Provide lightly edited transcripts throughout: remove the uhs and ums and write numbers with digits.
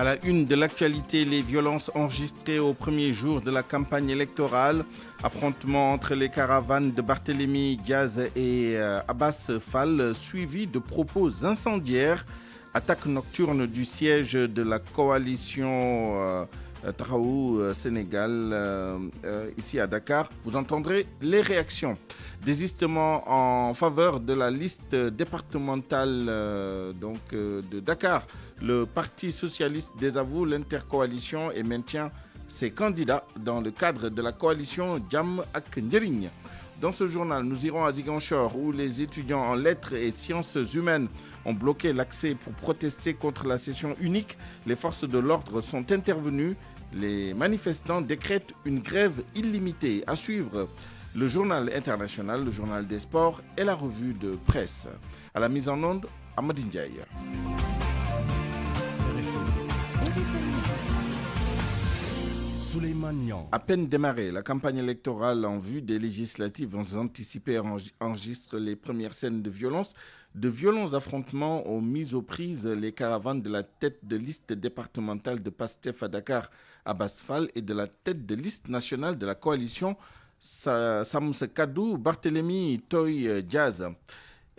À la une de l'actualité, les violences enregistrées au premier jour de la campagne électorale, affrontements entre les caravanes de Barthélémy Diaz et Abbas Fall, suivis de propos incendiaires, attaque nocturne du siège de la coalition Taxawu Sénégal ici à Dakar. Vous entendrez les réactions. Désistement en faveur de la liste départementale de Dakar. Le Parti socialiste désavoue l'intercoalition et maintient ses candidats dans le cadre de la coalition Jàmm ak Njëriñ. Dans ce journal, nous irons à Ziguinchor où les étudiants en lettres et sciences humaines ont bloqué l'accès pour protester contre la session unique. Les forces de l'ordre sont intervenues. Les manifestants décrètent une grève illimitée. À suivre, le journal international, le journal des sports et la revue de presse. À la mise en onde, Amady Ndiaye. À peine démarrée, la campagne électorale en vue des législatives anticipées enregistre les premières scènes de violence. De violents affrontements ont mis aux prises les caravanes de la tête de liste départementale de PASTEF à Dakar, Abbas Fall, et de la tête de liste nationale de la coalition Sàmm Sa Kàddu, Barthélémy Diaz.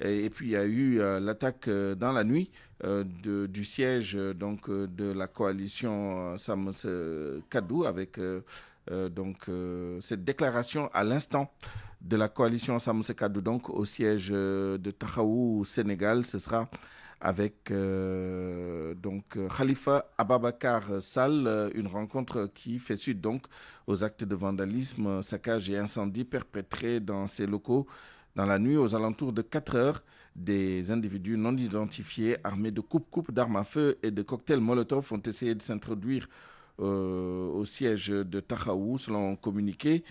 Et puis il y a eu l'attaque dans la nuit du siège de la coalition Sàmm Sa Kàddu avec cette déclaration à l'instant de la coalition Sàmm Sa Kàddu donc au siège de Taxawu Sénégal. Ce sera avec Khalifa Ababacar Sall, une rencontre qui fait suite donc aux actes de vandalisme, saccage et incendie perpétrés dans ces locaux. Dans la nuit, aux alentours de 4 heures, des individus non identifiés armés de coupes d'armes à feu et de cocktails Molotov ont essayé de s'introduire au siège de Taxawu, selon communiqué.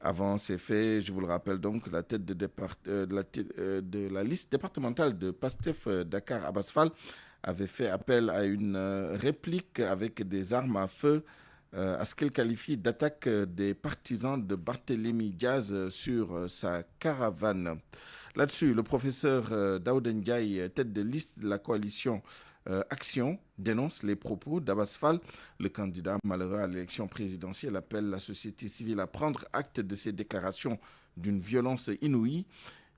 Avant ces faits, je vous le rappelle donc, la tête de la liste départementale de PASTEF Dakar, Abbas Fall, avait fait appel à une réplique avec des armes à feu à ce qu'elle qualifie d'attaque des partisans de Barthélémy Diaz sur sa caravane. Là-dessus, le professeur Daouda Ndiaye, tête de liste de la coalition Action, dénonce les propos d'Abbas Fall. Le candidat malheureux à l'élection présidentielle appelle la société civile à prendre acte de ces déclarations d'une violence inouïe.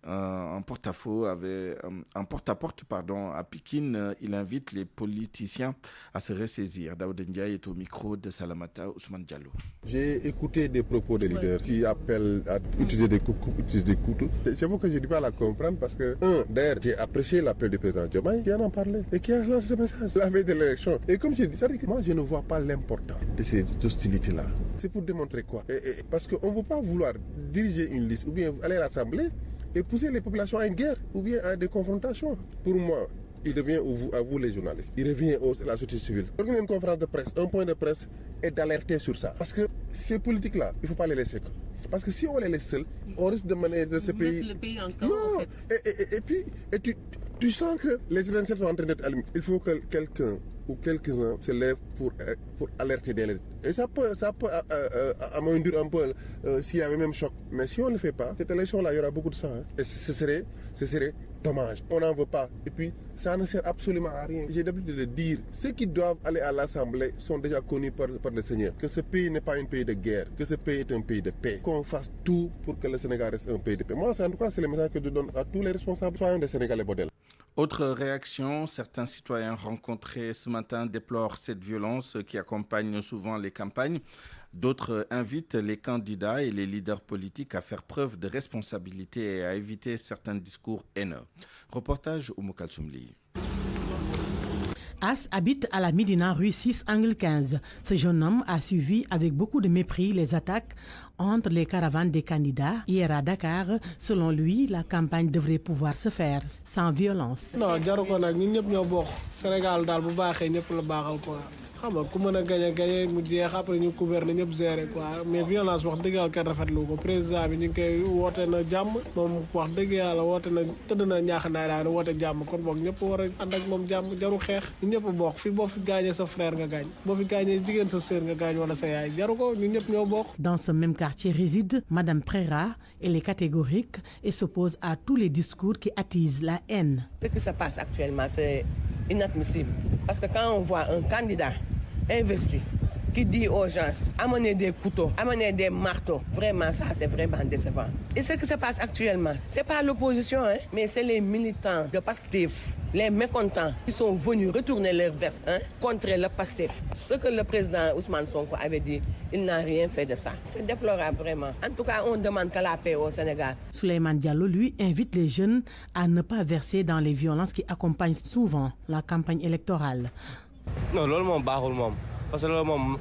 En porte-à-porte à Pikine, il invite les politiciens à se ressaisir. Daouda Ndiaye est au micro de Salamata Ousmane Diallo. J'ai écouté des propos des leaders qui appellent à utiliser des utiliser des couteaux. C'est vous que je n'ai pas à la comprendre parce que, d'ailleurs, j'ai apprécié l'appel du président Diomaye qui en a parlé et qui a lancé ce message la veille de l'élection. Et comme je dis, ça dit que moi, je ne vois pas l'importance de ces hostilités-là. C'est pour démontrer quoi? Parce qu'on ne veut pas vouloir diriger une liste ou bien aller à l'Assemblée et pousser les populations à une guerre ou bien à des confrontations. Pour moi, il revient à vous les journalistes, il revient à la société civile. Organiser une conférence de presse, un point de presse et d'alerter sur ça. Parce que ces politiques-là, il ne faut pas les laisser. Parce que si on les laisse seuls, on risque de mener de ce pays... le pays en chaos, non. En fait. Et puis, tu sens que les étincelles sont en train d'être allumées. Il faut que quelqu'un ou quelques-uns se lèvent pour alerter des lettres. Et ça peut amoindrir un peu s'il y avait même choc. Mais si on ne le fait pas, cette élection-là, il y aura beaucoup de sang. Hein. Et ce serait dommage. On n'en veut pas. Et puis, ça ne sert absolument à rien. J'ai l'habitude de dire, ceux qui doivent aller à l'Assemblée sont déjà connus par le Seigneur. Que ce pays n'est pas un pays de guerre, que ce pays est un pays de paix. Qu'on fasse tout pour que le Sénégal reste un pays de paix. Moi, en tout cas, c'est le message que je donne à tous les responsables, soyons des Sénégalais modèles. Autre réaction, certains citoyens rencontrés ce matin déplorent cette violence qui accompagne souvent les campagnes. D'autres invitent les candidats et les leaders politiques à faire preuve de responsabilité et à éviter certains discours haineux. Reportage Oumou Kalsoumli. As habite à la Médina, rue 6, angle 15. Ce jeune homme a suivi avec beaucoup de mépris les attaques entre les caravanes des candidats. Hier à Dakar, selon lui, la campagne devrait pouvoir se faire sans violence. Non, Sénégal dal bu baxé ñepp la baxal quoi. Xam nga ku mëna gagné mu jeex après ñu gouverner ñepp gérer quoi mais violence wax dëgg yàlla kenn rafetlu ko président bi ñu ngi koy woote na jàmm moom wax dëgg yàlla woote na tëdd na ñaaxanaay daal woote jàmm kon boog ñëpp war a ànd ak moom jàmm jaru xeex ñu ñëpp bokk fi boo fi gaañee sa frère nga gaañ boo fi gaañee jigéen sa sœur nga gaañ wala sa yaay jaru ko ñu ñëpp ñoo bokk. Dans ce même quartier réside Madame Préra. Elle est catégorique et s'oppose à tous les discours qui attisent la haine. Ce qui se passe actuellement, c'est inadmissible. Parce que quand on voit un candidat investi qui dit aux gens amenez des couteaux, amenez des marteaux. Vraiment, ça, c'est vraiment décevant. Et ce qui se passe actuellement, c'est pas l'opposition, mais c'est les militants de PASTEF, les mécontents qui sont venus retourner leur veste contre le PASTEF. Ce que le président Ousmane Sonko avait dit, il n'a rien fait de ça. C'est déplorable, vraiment. En tout cas, on demande que la paix au Sénégal. Souleymane Diallo, lui, invite les jeunes à ne pas verser dans les violences qui accompagnent souvent la campagne électorale. Non, loolu moom baaxul moom parce que loolu moom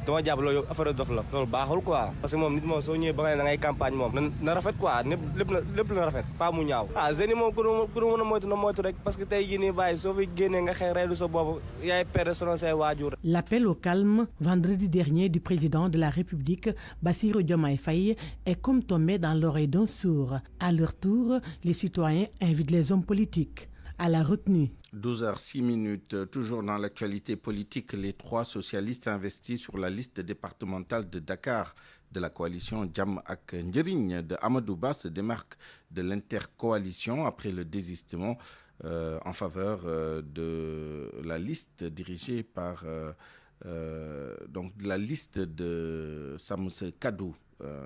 dama jàpp loolu affaire dof la loolu baaxul quoi parce que moom nit moom soo ñëwee ba nga ne da ngay campagne moom na rafet quoi lépp na rafet pas mu ñaaw jeunes yi moom ku mën a moytu na moytu rek parce que tey jii nii bàyyi soo fi génnee nga xeex reylu sa bopp yaay perdre selon say waajur. L'appel au calme vendredi dernier du président de la République Bassirou Diomaye Faye est comme tombé dans l'oreille d'un sourd. À leur tour, les citoyens invitent les hommes politiques à la retenue. 12h06, toujours dans l'actualité politique, les 3 socialistes investis sur la liste départementale de Dakar de la coalition Jàmm ak Njëriñ de Amadou Ba se démarquent de l'intercoalition après le désistement en faveur de la liste dirigée par donc de la liste de Samoussé Kadou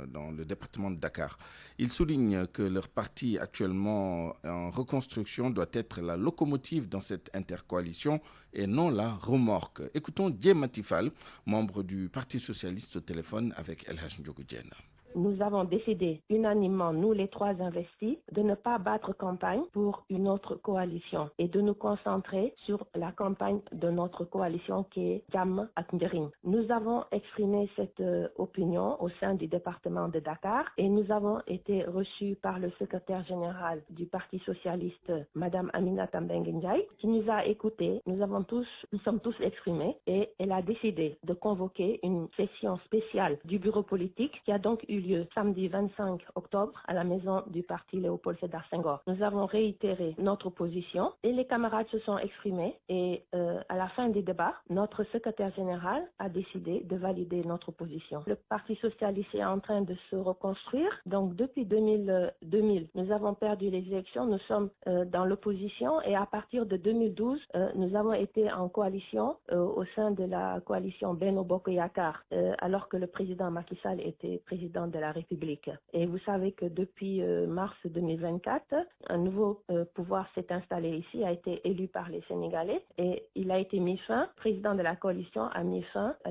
dans le département de Dakar. Ils soulignent que leur parti actuellement en reconstruction doit être la locomotive dans cette intercoalition et non la remorque. Écoutons Dié Matifal, membre du Parti socialiste au téléphone avec El Hadj Ndiogou Diène. Nous avons décidé unanimement, nous les 3 investis, de ne pas battre campagne pour une autre coalition et de nous concentrer sur la campagne de notre coalition qui est Jàmm ak Njëriñ. Nous avons exprimé cette opinion au sein du département de Dakar et nous avons été reçus par le secrétaire général du Parti socialiste, Madame Aminata Mbengue Ndiaye, qui nous a écoutés. Nous sommes tous exprimés et elle a décidé de convoquer une session spéciale du bureau politique qui a donc eu lieu samedi 25 octobre à la maison du parti Léopold Sédar Senghor. Nous avons réitéré notre position et les camarades se sont exprimés et à la fin des débats, notre secrétaire général a décidé de valider notre position. Le Parti socialiste est en train de se reconstruire. Donc depuis 2000, nous avons perdu les élections, nous sommes dans l'opposition et à partir de 2012, nous avons été en coalition au sein de la coalition Benno Bokk Yakaar alors que le président Macky Sall était président de la République. Et vous savez que depuis mars 2024, un nouveau pouvoir s'est installé ici, a été élu par les Sénégalais et il a été mis fin, président de la coalition a mis fin à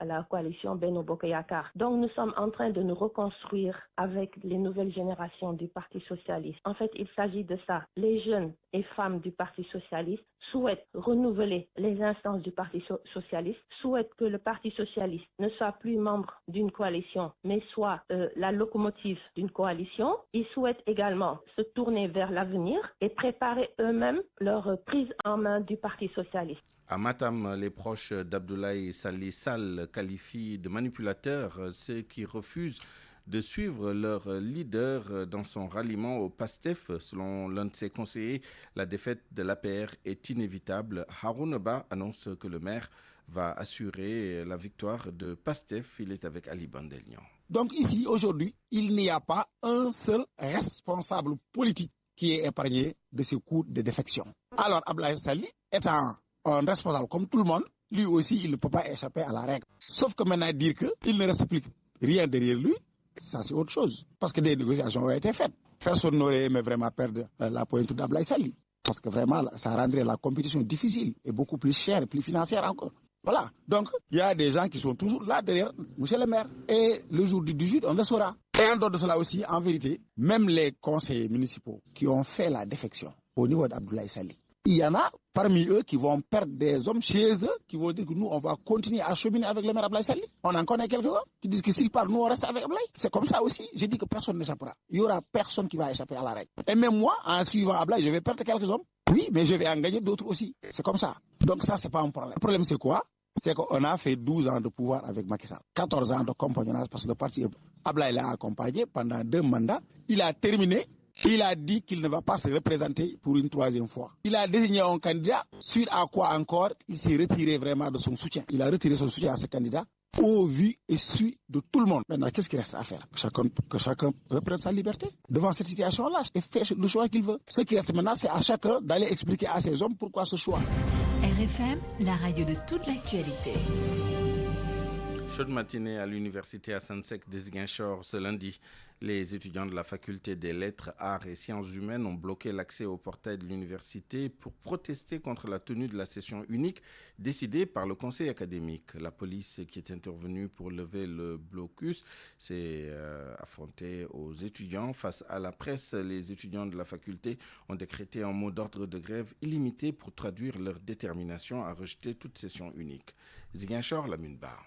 la coalition Benno Bokk Yakaar. Donc nous sommes en train de nous reconstruire avec les nouvelles générations du Parti socialiste. En fait, il s'agit de ça. Les jeunes et femmes du Parti socialiste souhaitent renouveler les instances du Parti socialiste, souhaitent que le Parti socialiste ne soit plus membre d'une coalition, mais soit la locomotive d'une coalition. Ils souhaitent également se tourner vers l'avenir et préparer eux-mêmes leur prise en main du Parti socialiste. À Matam, les proches d'Abdoulaye Saleh Sall qualifient de manipulateurs ceux qui refusent de suivre leur leader dans son ralliement au PASTEF. Selon l'un de ses conseillers, la défaite de l'APR est inévitable. Harouna Ba annonce que le maire va assurer la victoire de PASTEF. Il est avec Ali Bandelnian. Donc ici, aujourd'hui, il n'y a pas un seul responsable politique qui est épargné de ce coup de défection. Alors Abdoulaye Saleh, étant un responsable comme tout le monde, lui aussi, il ne peut pas échapper à la règle. Sauf que maintenant, dire qu'il ne respecte rien derrière lui, ça c'est autre chose. Parce que des négociations ont été faites. Personne n'aurait aimé vraiment perdre la pointe d'Abdoulaye Saleh. Parce que vraiment, ça rendrait la compétition difficile et beaucoup plus chère et plus financière encore. Voilà. Donc, il y a des gens qui sont toujours là derrière monsieur le maire. Et le jour du 18, on le saura. Et en dehors de cela aussi, en vérité, même les conseillers municipaux qui ont fait la défection au niveau d'Abdoulaye Saleh, il y en a parmi eux qui vont perdre des hommes chez eux, qui vont dire que nous, on va continuer à cheminer avec le maire Abdoulaye Saleh. On en connaît quelques-uns qui disent que s'ils partent, nous, on reste avec Abdoulaye. C'est comme ça aussi. J'ai dit que personne n'échappera. Il n'y aura personne qui va échapper à la règle. Et même moi, en suivant Abdoulaye, je vais perdre quelques hommes. Oui, mais je vais en gagner d'autres aussi. C'est comme ça. Donc ça, c'est pas un problème. Le problème, c'est quoi? C'est qu'on a fait 12 ans de pouvoir avec Macky Sall. 14 ans de compagnonnage parce que le parti Abdoulaye l'a accompagné pendant 2 mandats. Il a terminé. Il a dit qu'il ne va pas se représenter pour une 3e fois. Il a désigné un candidat, suite à quoi encore, il s'est retiré vraiment de son soutien. Il a retiré son soutien à ce candidat au vu et su de tout le monde. Maintenant, qu'est-ce qu'il reste à faire? Que chacun reprenne sa liberté devant cette situation-là et fait le choix qu'il veut. Ce qui reste maintenant, c'est à chacun d'aller expliquer à ses hommes pourquoi ce choix. RFM, la radio de toute l'actualité. Chaude matinée à l'université Assane Seck de Ziguinchor ce lundi. Les étudiants de la faculté des lettres, arts et sciences humaines ont bloqué l'accès au portail de l'université pour protester contre la tenue de la session unique décidée par le conseil académique. La police qui est intervenue pour lever le blocus s'est affrontée aux étudiants. Face à la presse, les étudiants de la faculté ont décrété un mot d'ordre de grève illimité pour traduire leur détermination à rejeter toute session unique. Ziguinchor, la Munbar.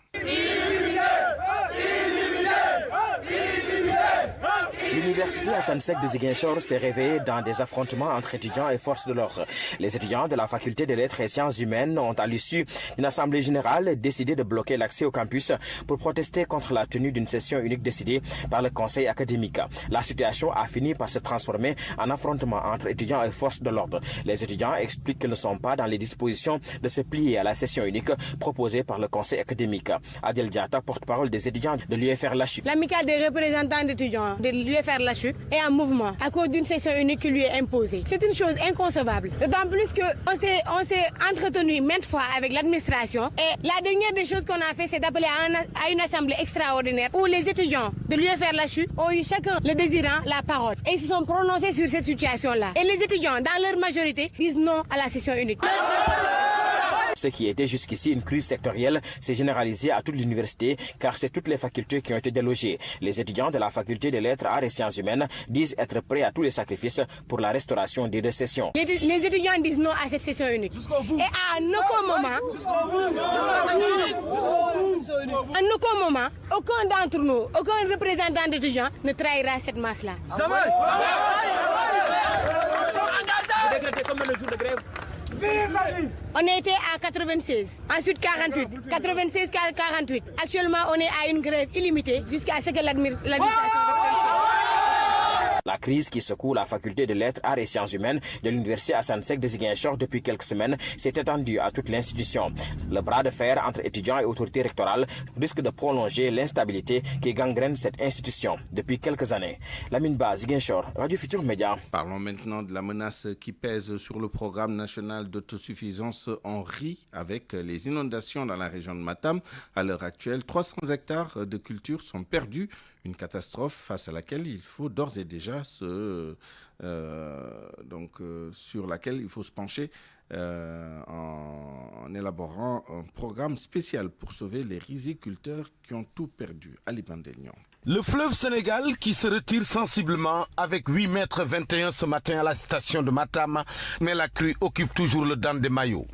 L'université Assane Seck de Ziguinchor s'est réveillée dans des affrontements entre étudiants et forces de l'ordre. Les étudiants de la faculté des lettres et sciences humaines ont, à l'issue d'une assemblée générale, décidé de bloquer l'accès au campus pour protester contre la tenue d'une session unique décidée par le conseil académique. La situation a fini par se transformer en affrontement entre étudiants et forces de l'ordre. Les étudiants expliquent qu'ils ne sont pas dans les dispositions de se plier à la session unique proposée par le conseil académique. Adel Diata, porte-parole des étudiants de l'UFR-LHU. L'amicale des représentants d'étudiants de l'UFR-LHU est en mouvement à cause d'une session unique qui lui est imposée. C'est une chose inconcevable. D'autant plus qu'on s'est entretenu maintes fois avec l'administration et la dernière des choses qu'on a fait, c'est d'appeler à une assemblée extraordinaire où les étudiants de l'UFR-LHU ont eu chacun le désirant la parole. Et ils se sont prononcés sur cette situation-là. Et les étudiants, dans leur majorité, disent non à la session unique. Ce qui était jusqu'ici une crise sectorielle s'est généralisé à toute l'université car c'est toutes les facultés qui ont été délogées. Les étudiants de la faculté des lettres, arts et sciences humaines disent être prêts à tous les sacrifices pour la restauration des deux sessions. Les étudiants disent non à cette session unique. Et à aucun moment, aucun d'entre nous, aucun représentant d'étudiants ne trahira cette masse-là. On était à 96, ensuite 48, 96, 48. Actuellement, on est à une grève illimitée jusqu'à ce que l'administration... La crise qui secoue la faculté de lettres, arts et sciences humaines de l'université Assane Seck de Ziguinchor depuis quelques semaines s'est étendue à toute l'institution. Le bras de fer entre étudiants et autorités rectorales risque de prolonger l'instabilité qui gangrène cette institution depuis quelques années. Lamine Ba, Ziguinchor, Radio Futur Média. Parlons maintenant de la menace qui pèse sur le programme national d'autosuffisance en riz avec les inondations dans la région de Matam. À l'heure actuelle, 300 hectares de culture sont perdus. Une catastrophe face à laquelle il faut d'ores et déjà sur laquelle il faut se pencher en élaborant un programme spécial pour sauver les riziculteurs qui ont tout perdu. Ali Bandelnion. Le fleuve Sénégal qui se retire sensiblement avec 8,21 m ce matin à la station de Matam, mais la crue occupe toujours le Dan des Maillots.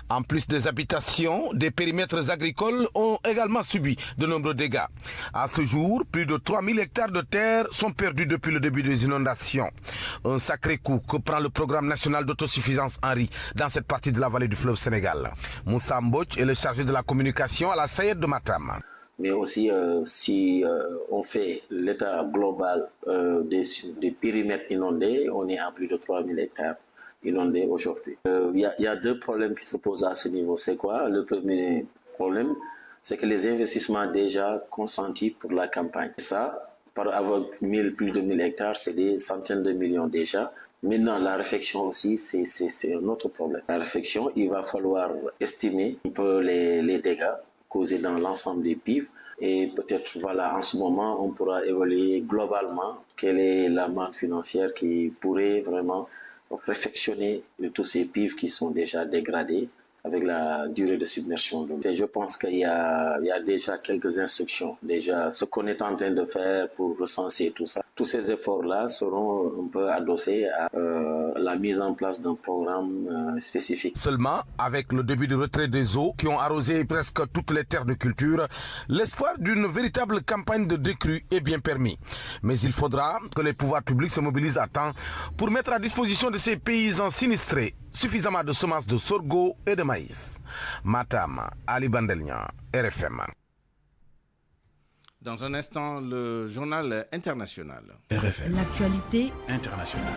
En plus des habitations, des périmètres agricoles ont également subi de nombreux dégâts. À ce jour, plus de 3000 hectares de terre sont perdus depuis le début des inondations. Un sacré coup que prend le programme national d'autosuffisance en riz dans cette partie de la vallée du fleuve Sénégal. Moussa Mbodj est le chargé de la communication à la SAED de Matam. Mais aussi, si on fait l'état global des périmètres inondés, on est à plus de 3000 hectares inondés aujourd'hui. Il y a deux problèmes qui se posent à ce niveau. C'est quoi? Le premier problème, c'est que les investissements déjà consentis pour la campagne. Ça, avec plus de 1000 hectares, c'est des centaines de millions déjà. Maintenant, la réflexion aussi, c'est un autre problème. La réflexion, il va falloir estimer un peu les dégâts causés dans l'ensemble des PIV. Et peut-être, voilà, en ce moment, on pourra évaluer globalement quelle est la manne financière qui pourrait vraiment réfectionner de tous ces PIV qui sont déjà dégradés avec la durée de submersion. Et je pense qu'il y a déjà quelques instructions, déjà ce qu'on est en train de faire pour recenser tout ça. Tous ces efforts-là seront un peu adossés à la mise en place d'un programme spécifique. Seulement, avec le début du retrait des eaux qui ont arrosé presque toutes les terres de culture, l'espoir d'une véritable campagne de décrue est bien permis. Mais il faudra que les pouvoirs publics se mobilisent à temps pour mettre à disposition de ces paysans sinistrés suffisamment de semences de sorgho et de maïs. Matam, Ali Bandelnian, RFM. Dans un instant, le journal international. RFM. L'actualité internationale.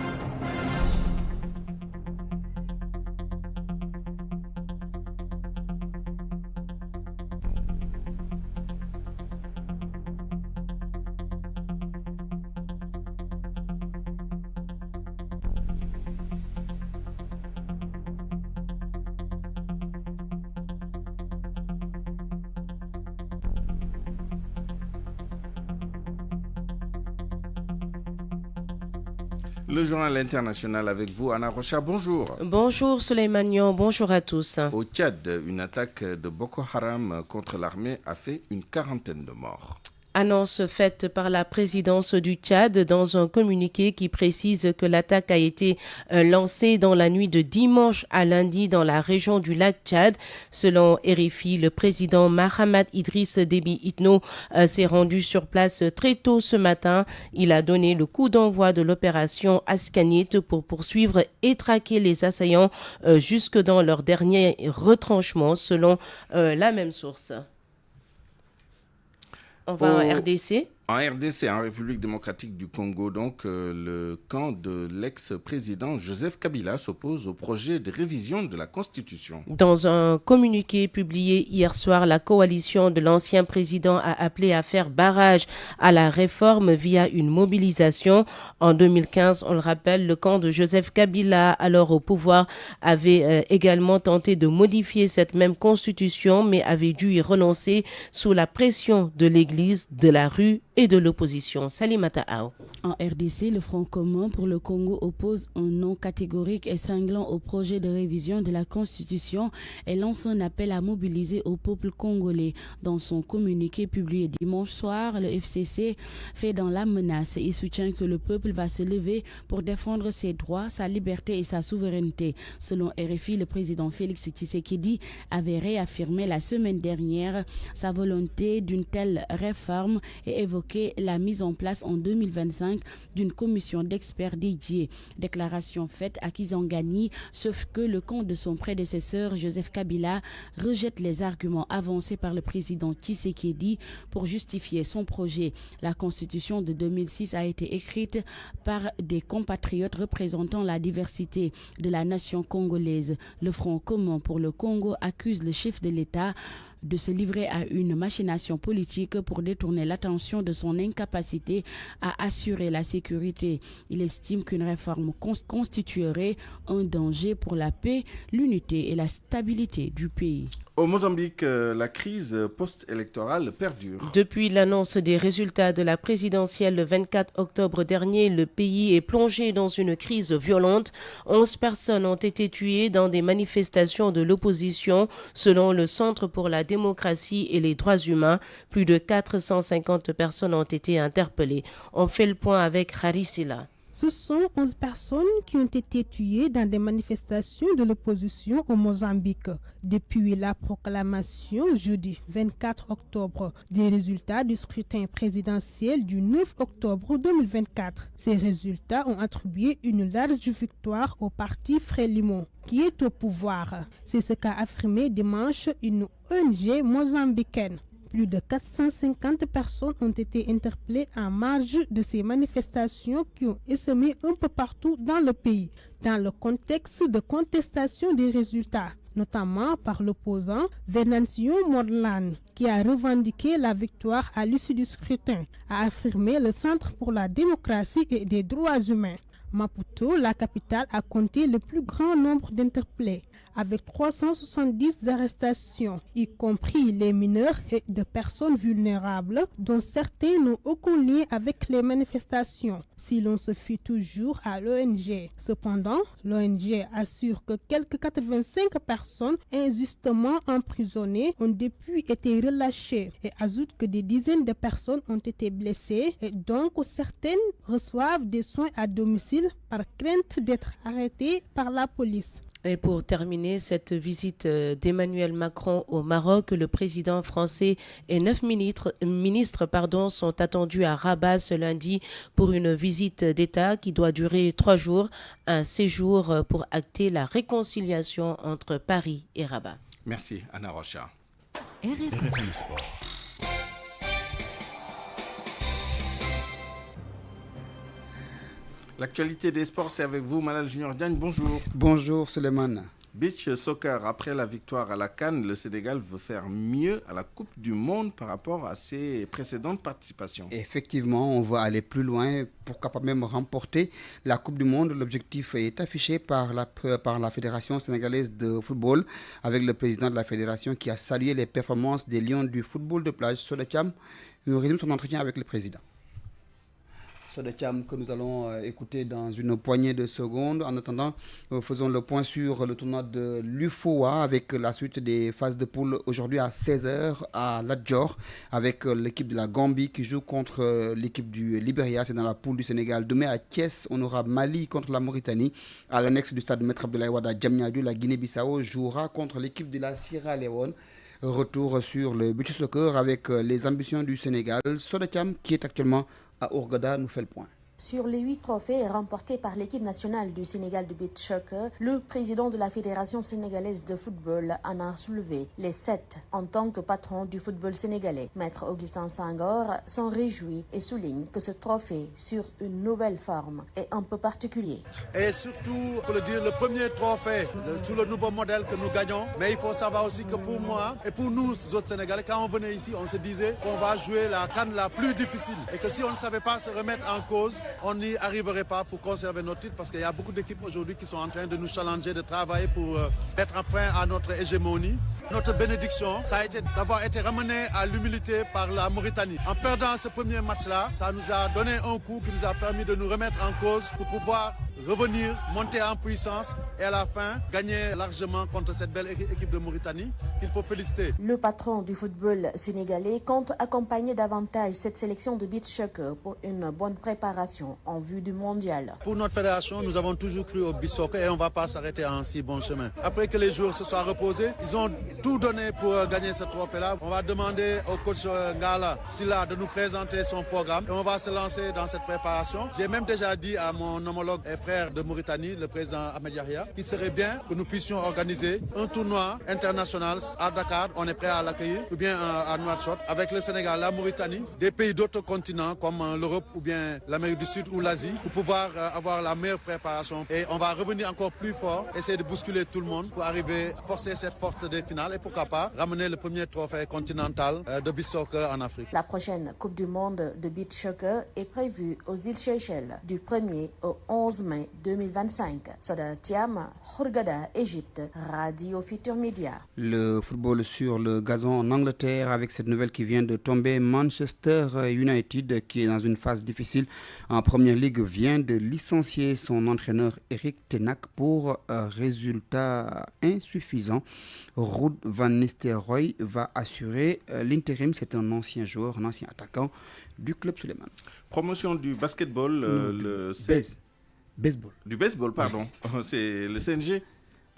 Le journal international avec vous, Anna Rocha, bonjour. Bonjour Souleymane Niang, bonjour à tous. Au Tchad, une attaque de Boko Haram contre l'armée a fait une 40aine de morts. Annonce faite par la présidence du Tchad dans un communiqué qui précise que l'attaque a été lancée dans la nuit de dimanche à lundi dans la région du lac Tchad. Selon RFI, le président Mahamat Idriss Déby Itno s'est rendu sur place très tôt ce matin. Il a donné le coup d'envoi de l'opération Ascanit pour poursuivre et traquer les assaillants jusque dans leur dernier retranchement, selon la même source. On va en RDC. En RDC, en République démocratique du Congo, donc, le camp de l'ex-président Joseph Kabila s'oppose au projet de révision de la Constitution. Dans un communiqué publié hier soir, la coalition de l'ancien président a appelé à faire barrage à la réforme via une mobilisation. En 2015, on le rappelle, le camp de Joseph Kabila, alors au pouvoir, avait également tenté de modifier cette même Constitution, mais avait dû y renoncer sous la pression de l'Église, de la rue et de l'opposition. Salimata Ao. En RDC, le Front commun pour le Congo oppose un non catégorique et cinglant au projet de révision de la Constitution et lance un appel à mobiliser au peuple congolais. Dans son communiqué publié dimanche soir, le FCC fait dans la menace. Il soutient que le peuple va se lever pour défendre ses droits, sa liberté et sa souveraineté. Selon RFI, le président Félix Tshisekedi avait réaffirmé la semaine dernière sa volonté d'une telle réforme et évoqué la mise en place en 2025 d'une commission d'experts dédiée. Déclaration faite à Kisangani, sauf que le camp de son prédécesseur Joseph Kabila rejette les arguments avancés par le président Tshisekedi pour justifier son projet. La constitution de 2006 a été écrite par des compatriotes représentant la diversité de la nation congolaise. Le Front commun pour le Congo accuse le chef de l'État de se livrer à une machination politique pour détourner l'attention de son incapacité à assurer la sécurité. Il estime qu'une réforme constituerait un danger pour la paix, l'unité et la stabilité du pays. Au Mozambique, la crise post-électorale perdure. Depuis l'annonce des résultats de la présidentielle le 24 octobre dernier, le pays est plongé dans une crise violente. 11 personnes ont été tuées dans des manifestations de l'opposition, selon le Centre pour la démocratie et les droits humains. Plus de 450 personnes ont été interpellées. On fait le point avec Harisila. Ce sont 11 personnes qui ont été tuées dans des manifestations de l'opposition au Mozambique depuis la proclamation jeudi 24 octobre des résultats du scrutin présidentiel du 9 octobre 2024. Ces résultats ont attribué une large victoire au parti Frelimo qui est au pouvoir. C'est ce qu'a affirmé dimanche une ONG mozambicaine. Plus de 450 personnes ont été interpellées en marge de ces manifestations qui ont essaimé un peu partout dans le pays, dans le contexte de contestation des résultats, notamment par l'opposant Venancio Mondlane, qui a revendiqué la victoire à l'issue du scrutin, a affirmé le Centre pour la démocratie et des droits humains. Maputo, la capitale, a compté le plus grand nombre d'interpellés, avec 370 arrestations, y compris les mineurs et de personnes vulnérables, dont certains n'ont aucun lien avec les manifestations, si l'on se fie toujours à l'ONG. Cependant, l'ONG assure que quelques 85 personnes injustement emprisonnées ont depuis été relâchées et ajoute que des dizaines de personnes ont été blessées et donc certaines reçoivent des soins à domicile par crainte d'être arrêtées par la police. Et pour terminer cette visite d'Emmanuel Macron au Maroc, le président français et 9 ministres sont attendus à Rabat ce lundi pour une visite d'État qui doit durer 3 jours, un séjour pour acter la réconciliation entre Paris et Rabat. Merci Anna Rocha. RFI Sport. L'actualité des sports, c'est avec vous, Malal Junior Diagne. Bonjour. Bonjour, Suleiman. Beach soccer, après la victoire à la CAN, le Sénégal veut faire mieux à la Coupe du Monde par rapport à ses précédentes participations. Effectivement, on va aller plus loin, pourquoi pas même remporter la Coupe du Monde. L'objectif est affiché par la Fédération sénégalaise de football, avec le président de la fédération qui a salué les performances des Lions du football de plage sur le Cham. Nous résumons son entretien avec le président. Sodetiam que nous allons écouter dans une poignée de secondes. En attendant, faisons le point sur le tournoi de l'UFOA avec la suite des phases de poule aujourd'hui à 16h à Ladjor avec l'équipe de la Gambie qui joue contre l'équipe du Libéria. C'est dans la poule du Sénégal. Demain à Thiès, on aura Mali contre la Mauritanie. À l'annexe du stade Maître Abdoulaye Wade à Diamniadio, la Guinée-Bissau jouera contre l'équipe de la Sierra Leone. Retour sur le beach soccer avec les ambitions du Sénégal. Sodetiam, qui est actuellement à Hurghada, nous fait le point. Sur les 8 trophées remportés par l'équipe nationale du Sénégal de beach soccer, le président de la Fédération sénégalaise de football en a soulevé les 7 en tant que patron du football sénégalais. Maître Augustin Senghor s'en réjouit et souligne que ce trophée sur une nouvelle forme est un peu particulier. Et surtout, il faut le dire, le premier trophée sous le nouveau modèle que nous gagnons. Mais il faut savoir aussi que pour moi et pour nous autres Sénégalais, quand on venait ici, on se disait qu'on va jouer la CAN la plus difficile. Et que si on ne savait pas se remettre en cause, on n'y arriverait pas pour conserver notre titre parce qu'il y a beaucoup d'équipes aujourd'hui qui sont en train de nous challenger, de travailler pour mettre un frein à notre hégémonie. Notre bénédiction, ça a été d'avoir été ramené à l'humilité par la Mauritanie. En perdant ce premier match-là, ça nous a donné un coup qui nous a permis de nous remettre en cause pour pouvoir revenir, monter en puissance et à la fin gagner largement contre cette belle équipe de Mauritanie qu'il faut féliciter. Le patron du football sénégalais compte accompagner davantage cette sélection de beach soccer pour une bonne préparation en vue du mondial. Pour notre fédération, nous avons toujours cru au beach soccer et on ne va pas s'arrêter en si bon chemin. Après que les joueurs se soient reposés, ils ont tout donné pour gagner ce trophée-là. On va demander au coach Ngala Silla de nous présenter son programme et on va se lancer dans cette préparation. J'ai même déjà dit à mon homologue et frère de Mauritanie, le président Ahmed Yahya, qu'il serait bien que nous puissions organiser un tournoi international à Dakar, on est prêt à l'accueillir, ou bien à Nouakchott, avec le Sénégal, la Mauritanie, des pays d'autres continents comme l'Europe ou bien l'Amérique du Sud ou l'Asie, pour pouvoir avoir la meilleure préparation. Et on va revenir encore plus fort, essayer de bousculer tout le monde pour arriver à forcer cette force des finales et pourquoi pas ramener le premier trophée continental de beach soccer en Afrique. La prochaine Coupe du Monde de beach soccer est prévue aux îles Seychelles du 1er au 11 mai 2025. Sodetiam, Hurghada, Égypte, Radio Futur Média. Le football sur le gazon en Angleterre avec cette nouvelle qui vient de tomber. Manchester United, qui est dans une phase difficile en Première Ligue, vient de licencier son entraîneur Erik ten Hag pour résultat insuffisant. Ruud van Nistelrooy va assurer l'intérim. C'est un ancien joueur, un ancien attaquant du club Suleiman. Promotion du basketball, baseball. Du baseball, pardon. C'est le CNG.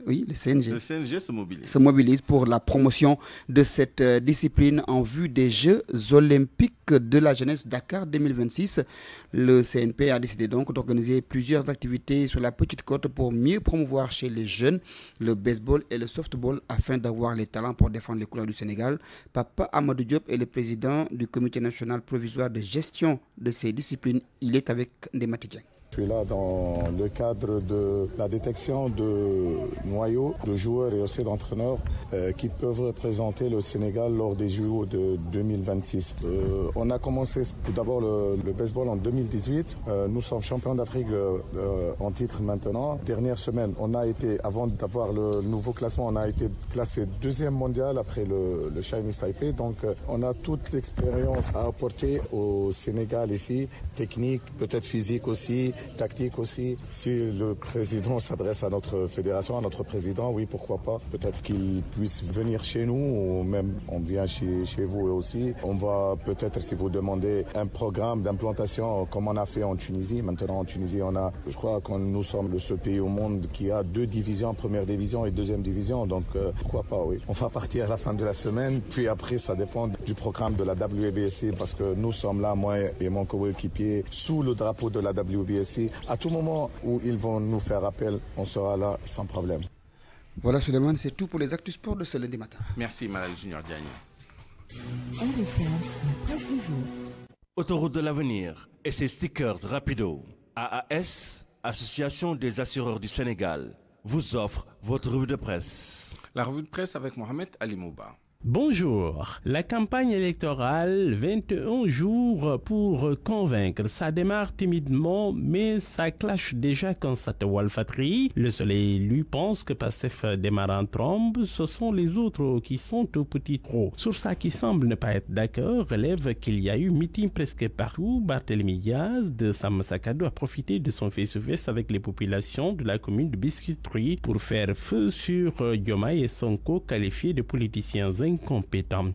Oui, le CNG. Le CNG se mobilise pour la promotion de cette discipline en vue des Jeux olympiques de la jeunesse Dakar 2026. Le CNP a décidé donc d'organiser plusieurs activités sur la Petite Côte pour mieux promouvoir chez les jeunes le baseball et le softball afin d'avoir les talents pour défendre les couleurs du Sénégal. Papa Amadou Diop est le président du comité national provisoire de gestion de ces disciplines. Il est avec Ndemati Dieng. Je suis là dans le cadre de la détection de noyaux de joueurs et aussi d'entraîneurs qui peuvent représenter le Sénégal lors des JO de 2026. On a commencé tout d'abord le baseball en 2018. Nous sommes champions d'Afrique en titre maintenant. Dernière semaine, on a été, avant d'avoir le nouveau classement, on a été classé 2e mondial après le Chinese Taipei. Donc on a toute l'expérience à apporter au Sénégal ici, technique, peut-être physique aussi, tactique aussi. Si le président s'adresse à notre fédération, à notre président, oui, pourquoi pas. Peut-être qu'il puisse venir chez nous ou même on vient chez vous aussi. On va peut-être, si vous demandez, un programme d'implantation comme on a fait en Tunisie. Maintenant, en Tunisie, on a, je crois que nous sommes le seul pays au monde qui a 2 divisions, première division et deuxième division. Donc, pourquoi pas, oui. On va partir à la fin de la semaine. Puis après, ça dépend du programme de la WBC parce que nous sommes là, moi et mon coéquipier, sous le drapeau de la WBC. À tout moment où ils vont nous faire appel, on sera là sans problème. Voilà Suleiman, c'est tout pour les actus sport de ce lundi matin. Merci Maël Junior Diagne. Autoroute de l'avenir et ses stickers rapido. AAS, Association des assureurs du Sénégal, vous offre votre revue de presse. La revue de presse avec Mohamed Ali Mouba. Bonjour. La campagne électorale, 21 jours pour convaincre. Ça démarre timidement, mais ça clash déjà, constate Walfatri. Le Soleil, lui, pense que Pastef démarre en trombe. Ce sont les autres qui sont au petit trou. Source qui semble ne pas être d'accord relève qu'il y a eu meeting presque partout. Barthélémy Diaz de Sam Sakado a profité de son face-to-face avec les populations de la commune de Biscuiterie pour faire feu sur Diomaye et Sonko, qualifiés de politiciens incompétents.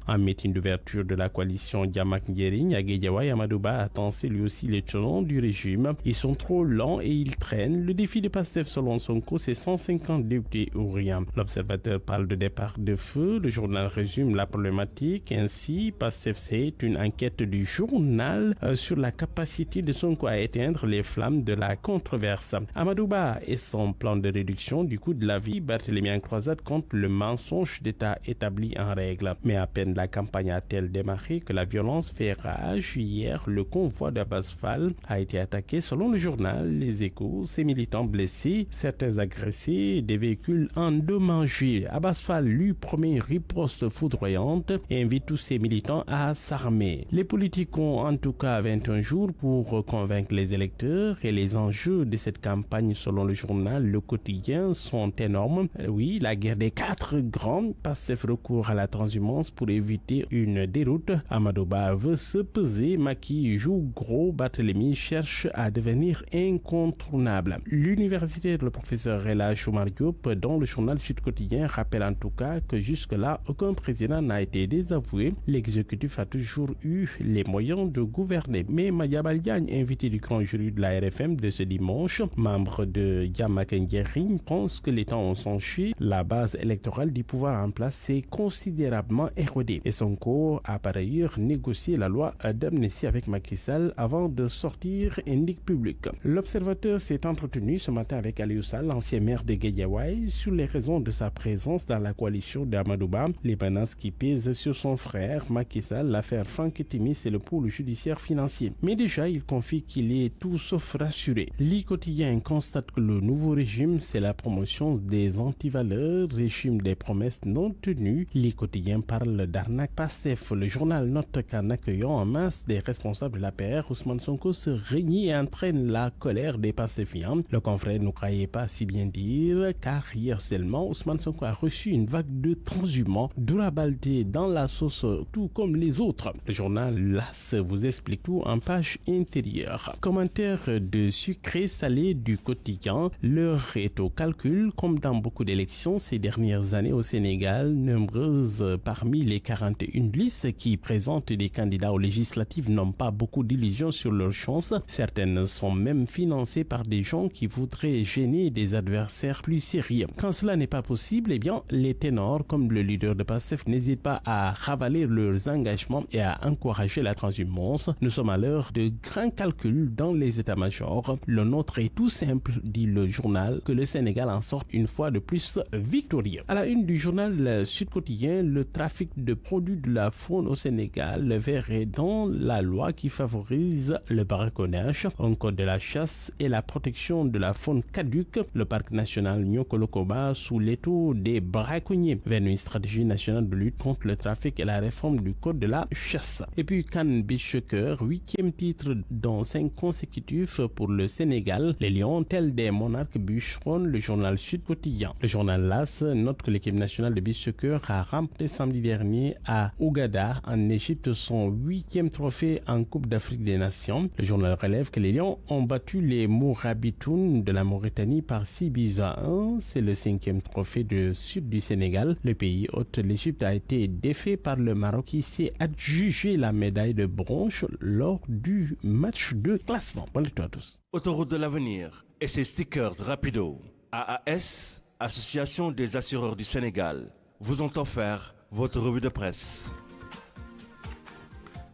Un meeting d'ouverture de la coalition Diamak Ndiering à Guédiawaye, Amadouba a tensé lui aussi les tenants du régime. Ils sont trop lents et ils traînent. Le défi de Pastef selon Sonko, c'est 150 députés ou rien. L'observateur parle de départ de feu. Le journal résume la problématique. Ainsi, Pastef, c'est une enquête du journal sur la capacité de Sonko à éteindre les flammes de la controverse. Amadouba et son plan de réduction du coût de la vie, Barthélémy en croisade contre le mensonge d'État établi en règle. Mais à peine la campagne a-t-elle démarré que la violence fait rage. Hier, le convoi d'Abbas Fall a été attaqué selon le journal Les Échos. Ses militants blessés, certains agressés, des véhicules endommagés. Abbas Fall lui promet une riposte foudroyante et invite tous ses militants à s'armer. Les politiques ont en tout cas 21 jours pour convaincre les électeurs et les enjeux de cette campagne selon le journal Le Quotidien sont énormes. Oui, la guerre des 4 grands. Pastef recours à la transhumance pour éviter une déroute. Amadouba veut se peser, Macky joue gros, Barthélémy cherche à devenir incontournable. L'universitaire, le professeur Ella Choumar Diop, dans le journal Sud Quotidien, rappelle en tout cas que jusque-là, aucun président n'a été désavoué. L'exécutif a toujours eu les moyens de gouverner. Mais Madiambal Diagne, invité du grand jury de la RFM de ce dimanche, membre de Diamak Ndiering, pense que les temps ont changé. La base électorale du pouvoir en place s'est considérablement érodée. Et Sonko a par ailleurs négocié la loi d'amnistie avec Macky Sall avant de sortir indique public. L'observateur s'est entretenu ce matin avec Aliou Sall, l'ancien maire de Guédiawaye, sur les raisons de sa présence dans la coalition d'Amadouba, les menaces qui pèsent sur son frère Macky Sall, l'affaire Franck Timis et le pôle judiciaire financier. Mais déjà, il confie qu'il est tout sauf rassuré. Le Quotidien constate que le nouveau régime, c'est la promotion des antivaleurs, régime des promesses non tenues. Le Quotidien parle d'arnaque Pastef. Le journal note qu'en accueillant en masse des responsables de l'APR, Ousmane Sonko se régnit et entraîne la colère des Pastéfiens. Le confrère ne croyait pas si bien dire, car hier seulement, Ousmane Sonko a reçu une vague de transhumants, Dourabalté dans la sauce, tout comme les autres. Le journal LAS vous explique tout en page intérieure. Commentaire de sucré salé du quotidien. L'heure est au calcul. Comme dans beaucoup d'élections ces dernières années au Sénégal, nombreuses parmi les 41 listes qui présentent des candidats aux législatives n'ont pas beaucoup d'illusions sur leurs chances. Certaines sont même financées par des gens qui voudraient gêner des adversaires plus sérieux. Quand cela n'est pas possible, eh bien, les ténors, comme le leader de Pastef, n'hésitent pas à ravaler leurs engagements et à encourager la transhumance. Nous sommes à l'heure de grands calculs dans les états-majors. Le nôtre est tout simple, dit le journal, que le Sénégal en sorte une fois de plus victorieux. À la une du journal Sud Quotidien, le trafic de produits de la faune au Sénégal verrait dans la loi qui favorise le braconnage, un code de la chasse et la protection de la faune caduque, le parc national Nyokolokoba sous l'étau des braconniers, vers une stratégie nationale de lutte contre le trafic et la réforme du code de la chasse. Et puis Cannes Beach Soccer, 8e titre dans 5 consécutifs pour le Sénégal. Les Lions, tels des monarques bûcheronnent le journal Sud Quotidien. Le journal LAS note que l'équipe nationale de beach soccer a remporté samedi dernier à Ouganda en Égypte son 8e trophée en Coupe d'Afrique des Nations. Le journal relève que les Lions ont battu les Mourabitoun de la Mauritanie par 6 buts à 1. C'est le 5e trophée de sud du Sénégal. Le pays hôte, l'Égypte, a été défait par le Maroc qui s'est adjugé la médaille de bronze lors du match de classement. Bonne lecture à tous. Autoroute de l'avenir et ses stickers rapido. AAS, Association des assureurs du Sénégal, vous ont offert votre revue de presse.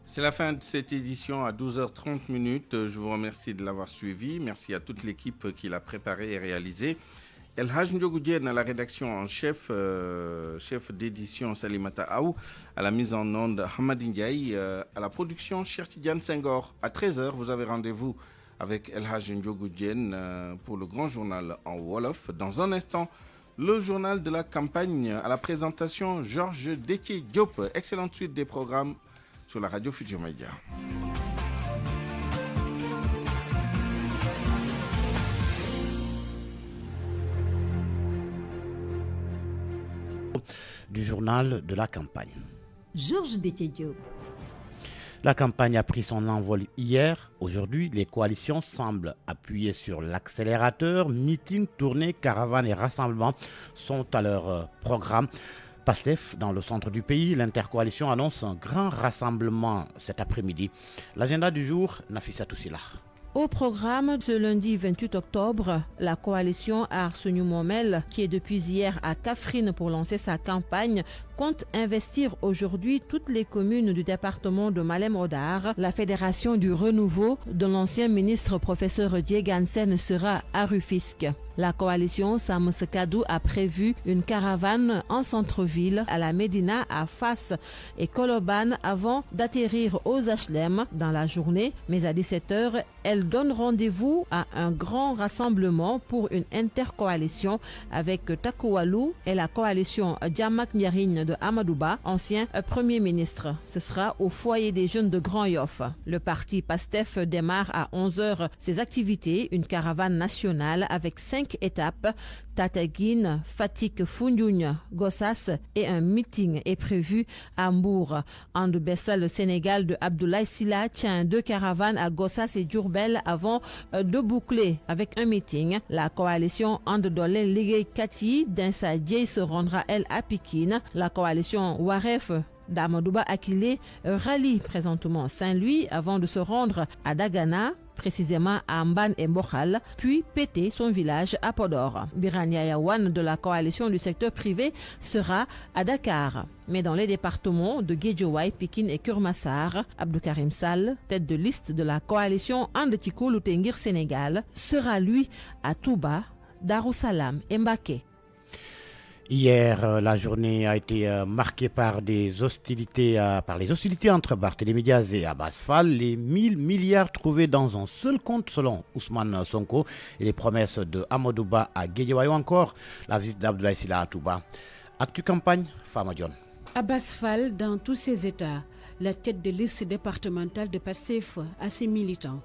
C'est la fin de cette édition à 12h30. Je vous remercie de l'avoir suivi. Merci à toute l'équipe qui l'a préparé et réalisé. El Hadj Ndiogou Diène à la rédaction en chef, chef d'édition Salimata Aou, à la mise en onde Hamadi Ndiaye, à la production Cheikh Tidiane Senghor. À 13h, vous avez rendez-vous avec El Hadj Ndiogou Diène pour le grand journal en Wolof. Dans un instant, Le journal de la campagne à la présentation Georges Détié Diop. Excellente suite des programmes sur la radio Futur Média. Du journal de la campagne. Georges Détié Diop. La campagne a pris son envol hier. Aujourd'hui, les coalitions semblent appuyer sur l'accélérateur. Meetings, tournées, caravanes et rassemblements sont à leur programme. PASTEF, dans le centre du pays, l'intercoalition annonce un grand rassemblement cet après-midi. L'agenda du jour, Nafissa Toussila. Au programme, ce lundi 28 octobre, la coalition Arsenu-Momel, qui est depuis hier à Kaffrine pour lancer sa campagne, compte investir aujourd'hui toutes les communes du département de Malem-Hodar. La Fédération du Renouveau de l'ancien ministre professeur Diegansen sera à Rufisque. La coalition Samsekadou a prévu une caravane en centre-ville à la Médina, à Fas et Koloban avant d'atterrir aux HLM dans la journée. Mais à 17h, elle donne rendez-vous à un grand rassemblement pour une intercoalition avec Takoualou et la coalition Djamak Nyarine de Amadouba, ancien Premier ministre. Ce sera au foyer des jeunes de Grand Yoff. Le parti PASTEF démarre à 11h ses activités, une caravane nationale avec 5 étapes, Tataguine, Fatick, Foundiougne, Gossas et un meeting est prévu à Mbour. Andebessa, le Sénégal de Abdoulaye Sylla tient 2 caravanes à Gossas et Diourbel avant de boucler avec un meeting. La coalition Andedole Ligue Kati d'Insa Dieye se rendra elle à Pikine. La coalition Waref d'Amadouba Akile rallie présentement Saint-Louis avant de se rendre à Dagana, précisément à Amban et Mokhal, puis péter son village à Podor. Birania Yawan de la coalition du secteur privé sera à Dakar. Mais dans les départements de Guédiawaye, Pikine et Kurmassar, Abdou Karim Sall, tête de liste de la coalition Andetiko Loutengir Sénégal, sera lui à Touba, Darussalam et Mbaké. Hier, la journée a été marquée par les hostilités entre Barthélémy Diaz et Abbas Fall. Les 1000 milliards trouvés dans un seul compte selon Ousmane Sonko et les promesses de Amadouba à Guédiawaye ou encore la visite d'Abdoulaye Sylla à Touba. Actu campagne, Fama Dione. Abbas Fall dans tous ses états, la tête de liste départementale de PASTEF à ses militants.